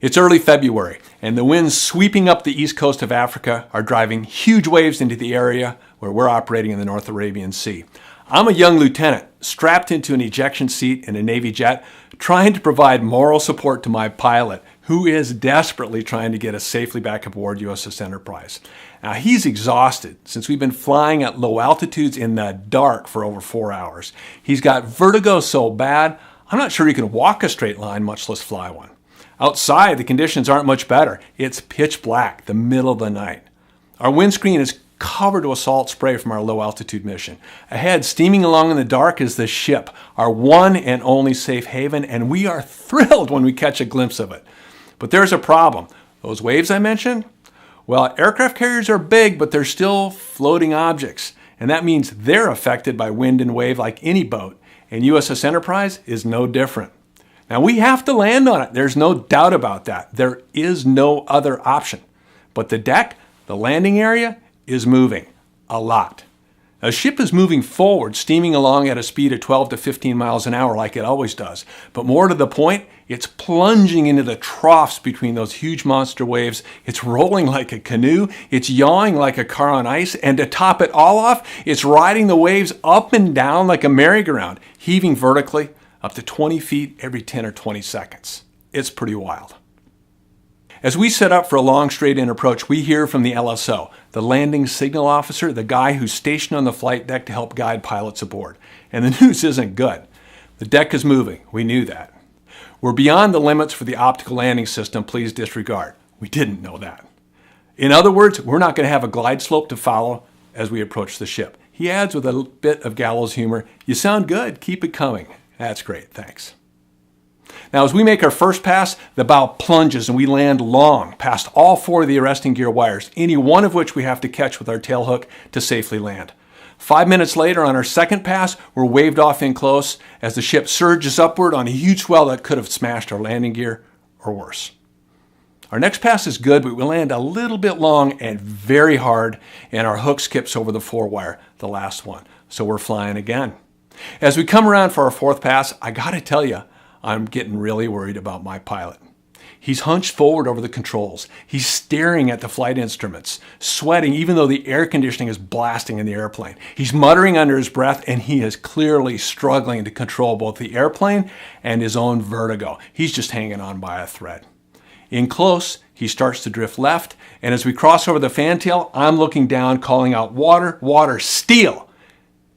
It's early February, and the winds sweeping up the east coast of Africa are driving huge waves into the area where we're operating in the North Arabian Sea. I'm a young lieutenant, strapped into an ejection seat in a Navy jet, trying to provide moral support to my pilot, who is desperately trying to get us safely back aboard USS Enterprise. Now, he's exhausted since we've been flying at low altitudes in the dark for over 4 hours. He's got vertigo so bad, I'm not sure he can walk a straight line, much less fly one. Outside, the conditions aren't much better. It's pitch black, the middle of the night. Our windscreen is covered with salt spray from our low altitude mission. Ahead, steaming along in the dark, is the ship, our one and only safe haven, and we are thrilled when we catch a glimpse of it. But there's a problem. Those waves I mentioned? Well, aircraft carriers are big, but they're still floating objects, and that means they're affected by wind and wave like any boat, and USS Enterprise is no different. Now, we have to land on it. There's no doubt about that. There is no other option. But the deck, the landing area, is moving a lot. A ship is moving forward, steaming along at a speed of 12 to 15 miles an hour like it always does. But more to the point, it's plunging into the troughs between those huge monster waves. It's rolling like a canoe. It's yawing like a car on ice. And to top it all off, it's riding the waves up and down like a merry-go-round, heaving vertically up to 20 feet every 10 or 20 seconds. It's pretty wild. As we set up for a long straight-in approach, we hear from the LSO, the landing signal officer, the guy who's stationed on the flight deck to help guide pilots aboard. And the news isn't good. The deck is moving. We knew that. We're beyond the limits for the optical landing system. Please disregard. We didn't know that. In other words, we're not going to have a glide slope to follow as we approach the ship. He adds with a bit of gallows humor, "You sound good. Keep it coming." That's great. Thanks. Now, as we make our first pass, the bow plunges and we land long past all 4 of the arresting gear wires, any one of which we have to catch with our tail hook to safely land. 5 minutes later, on our second pass, we're waved off in close as the ship surges upward on a huge swell that could have smashed our landing gear or worse. Our next pass is good, but we land a little bit long and very hard, and our hook skips over the 4-wire, the last one. So we're flying again. As we come around for our 4th pass, I gotta tell you, I'm getting really worried about my pilot. He's hunched forward over the controls. He's staring at the flight instruments, sweating even though the air conditioning is blasting in the airplane. He's muttering under his breath, and he is clearly struggling to control both the airplane and his own vertigo. He's just hanging on by a thread. In close, he starts to drift left, and as we cross over the fantail, I'm looking down, calling out, "Water, water, steel!"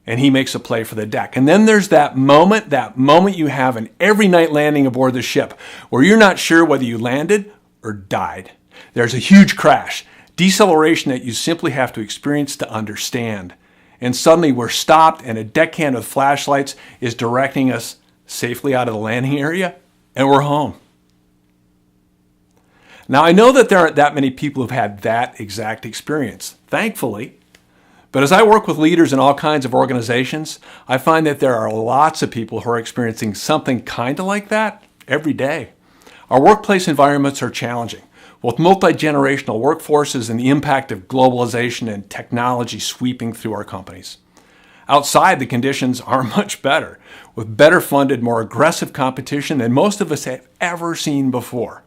And he makes a play for the deck. And then there's that moment you have in every night landing aboard the ship, where you're not sure whether you landed or died. There's a huge crash, deceleration that you simply have to experience to understand. And suddenly we're stopped, and a deckhand with flashlights is directing us safely out of the landing area, and we're home. Now, I know that there aren't that many people who've had that exact experience, thankfully. But as I work with leaders in all kinds of organizations, I find that there are lots of people who are experiencing something kind of like that every day. Our workplace environments are challenging, with multi-generational workforces and the impact of globalization and technology sweeping through our companies. Outside, the conditions are much better, with better funded, more aggressive competition than most of us have ever seen before.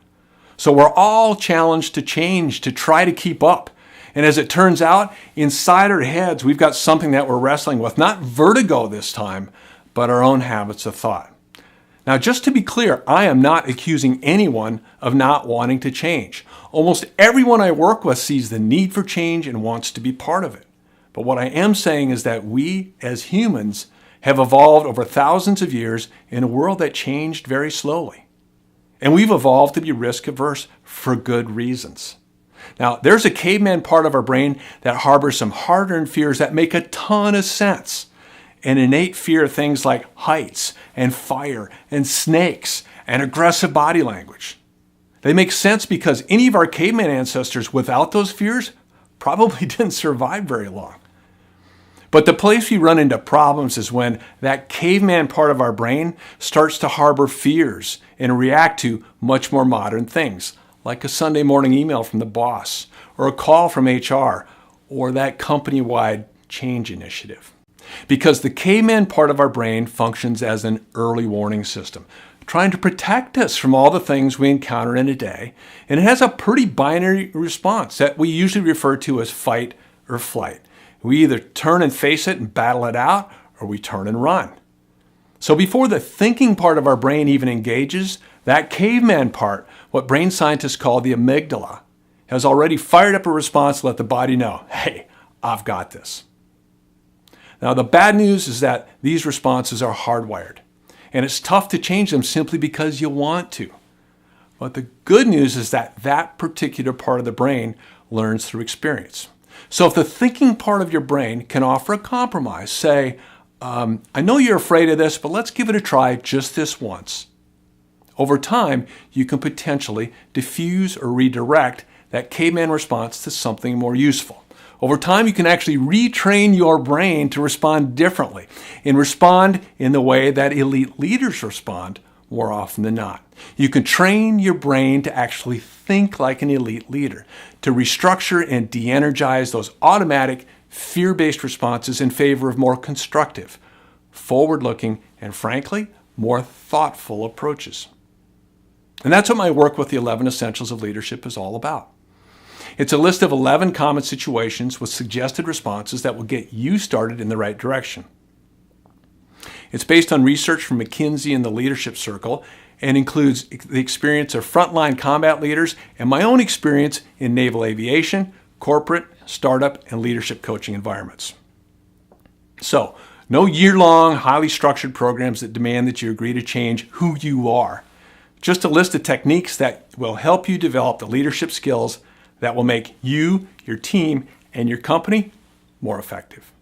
So we're all challenged to change, to try to keep up. And as it turns out, inside our heads, we've got something that we're wrestling with. Not vertigo this time, but our own habits of thought. Now, just to be clear, I am not accusing anyone of not wanting to change. Almost everyone I work with sees the need for change and wants to be part of it. But what I am saying is that we, as humans, have evolved over thousands of years in a world that changed very slowly. And we've evolved to be risk-averse for good reasons. Now, there's a caveman part of our brain that harbors some hard-earned fears that make a ton of sense. An innate fear of things like heights and fire and snakes and aggressive body language. They make sense because any of our caveman ancestors without those fears probably didn't survive very long. But the place we run into problems is when that caveman part of our brain starts to harbor fears and react to much more modern things, like a Sunday morning email from the boss, or a call from HR, or that company-wide change initiative. Because the caveman part of our brain functions as an early warning system, trying to protect us from all the things we encounter in a day. And it has a pretty binary response that we usually refer to as fight or flight. We either turn and face it and battle it out, or we turn and run. So before the thinking part of our brain even engages, that caveman part, what brain scientists call the amygdala, has already fired up a response to let the body know, hey, I've got this. Now, the bad news is that these responses are hardwired, and it's tough to change them simply because you want to. But the good news is that that particular part of the brain learns through experience. So if the thinking part of your brain can offer a compromise, say, I know you're afraid of this, but let's give it a try just this once. Over time, you can potentially diffuse or redirect that caveman response to something more useful. Over time, you can actually retrain your brain to respond differently and respond in the way that elite leaders respond more often than not. You can train your brain to actually think like an elite leader, to restructure and de-energize those automatic, fear-based responses in favor of more constructive, forward-looking, and frankly, more thoughtful approaches. And that's what my work with the 11 Essentials of Leadership is all about. It's a list of 11 common situations with suggested responses that will get you started in the right direction. It's based on research from McKinsey and the Leadership Circle and includes the experience of frontline combat leaders and my own experience in naval aviation, corporate, startup, and leadership coaching environments. So, no year-long, highly structured programs that demand that you agree to change who you are. Just a list of techniques that will help you develop the leadership skills that will make you, your team, and your company more effective.